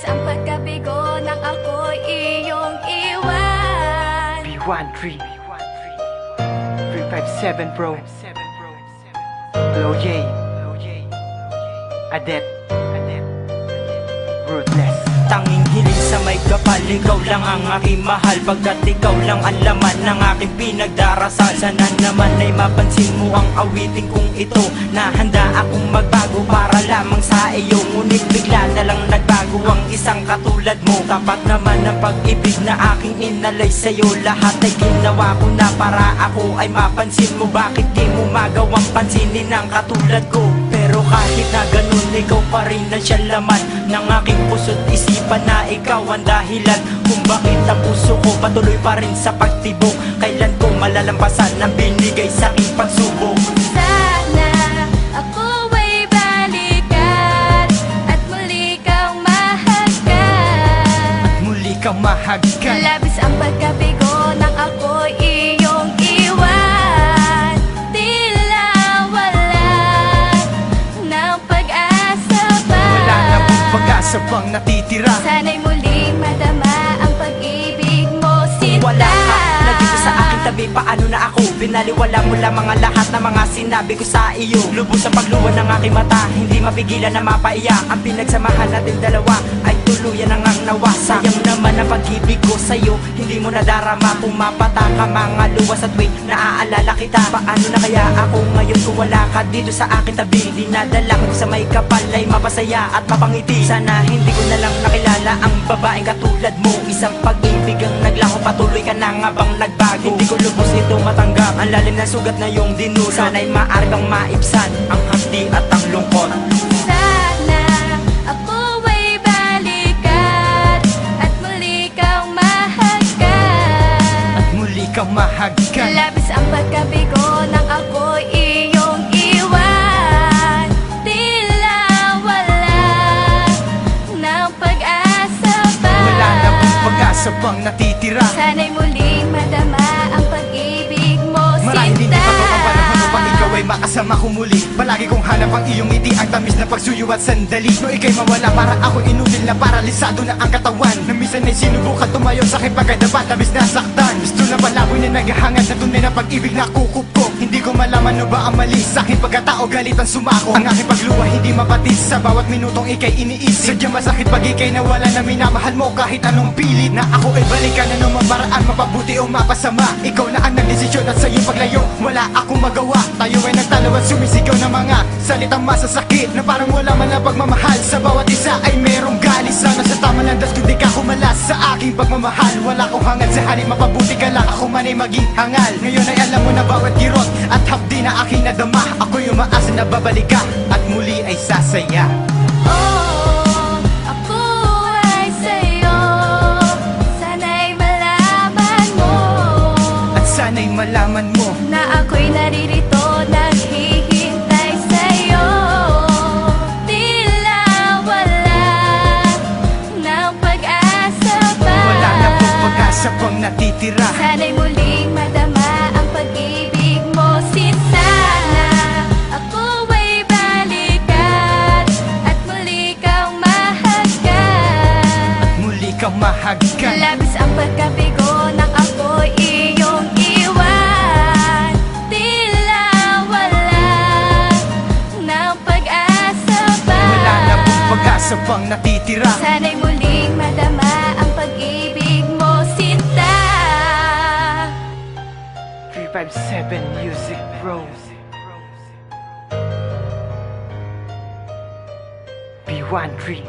Labis ang pagkabigo nang ako'y iyong iwan. B13 357 bro. Lil J Adet Ruthless. Tanging hiling sa may kapal, ikaw lang ang aking mahal. Pagkat ikaw lang ang laman ng aking pinagdarasal. Sana naman ay mapansin mo ang awiting kong ito, na handa akong magbago para lamang sa iyo. Ngunit bigla na lang nagbago ang isang katulad mo. Tapat naman ang pag-ibig na aking inalay sa'yo. Lahat ay ginawa ko na para ako ay mapansin mo. Bakit di mo magawang pansinin ang katulad ko? Pero kahit na ganun, ikaw pa rin ang siya laman ng aking puso't isipan, na ikaw ang dahilan kung bakit ang puso ko patuloy pa rin sa pagtibok. Kailan ko malalampasan ang binigay sa'king pagsubok? Sana ako ay balikan at muli kang mahagkan. Muli kang mahagkan. Labis ang pagkabigo nang ako'y iyong iwan. Tila wala ng pag-asa pa. Wala na pong pag-asa pang natitira. Sana'y muling madama ang pag-ibig mo, sinta. Wala ka na dito sa aking tabi, paano na ako? Binaliwala mo lamang ang lahat ng mga sinabi ko sa iyo. Lubos ang pagluwan ng aking mata, hindi mapigilan na mapaiyak. Ang pinagsamahan natin dalawa ay tuluyan ang nawa. Sayang naman ang pag-ibig ko sa'yo, hindi mo nadarama. Pumapata ka mga luwas at wait, naaalala kita. Paano na kaya ako ngayon kung wala ka dito sa aking tabi? Dinadala ko sa may kapal ay mapasaya at mapangiti. Sana hindi ko na lang nakilala ang babaeng katulad mo. Isang pag-ibig ang naglaho, patuloy ka na nga bang nagbago? Hindi ko lubos ito matanggap, ang lalim na sugat na yung dinulot. Sana'y maaari kang maibsan ang handi at ang lungkot. Sana ako ay balikan at muli kang mahagkan. Muli kang mahagkan. Labis ang pagkabigo nang ako'y iyong iwan. Tila wala ng pag-asa pa. Wala na pong pag-asa pang natitira. Sana'y muling madama ang pag-ibig mo, Marahil hindi sinta. pa to ang panahon upang ikaw ay makasama ko muli. Palagi kong hanap ang iyong ngiti, ang tamis na pagsuyo at sandali. No ika'y mawala, para ako inutil na paralisado na ang katawan. Na minsan ay sinubukan tumayo sa aking pagkadapat, tamis na saktan. Gusto na palaboy na naghahangad na tunay na pag-ibig na kukup ko. Hindi ko malaman no ba ang mali sa aking pagkatao, galit ang sumako. Ang aking pagluwa hindi mapatis, sa bawat minutong ika'y iniisip. Sadyang masakit pag ika'y nawala na minamahal mo kahit anong pilit. Na ako ay balikan na nung maparaan, mapabuti o mapasama. Ikaw na ang nagdesisyon at sa iyong paglayo wala akong magawa. Tayo ay nagtalo at sumisigaw ng mga salitang masasakit, na parang wala man lang pagmamahal. Sa bawat isa ay merong galis. Sana sa tama lang, das kundi ka humalas sa aking pagmamahal. Wala akong hangad sa halip, mapabuti ka lang, ako man ay maging hangal. Ngayon ay alam mo na bawat kirot at hapdi na aking nadama. Ako'y umaasa na babalik ka at muli ay sasaya. Oh, ako ay sa'yo. Sana'y malaman mo At sana'y malaman mo na ako'y naririto, naghihintay sa'yo. Tila wala ng pag-asa pa. wala na pong pag-asa pang natitira. Sana'y muling madama ang pag-ibig mo, sinta. Ako ay balikan at muli kang mahagkan. Muli kang mahagkan. Labis ang pagkabigo nang ako'y iyong iwan. Tila wala ng pag-asa pa. Wala na pong pag-asa pang natitira. Sana'y muling madama ang pag-ibig mo, sinta. 357 Music Bro. B13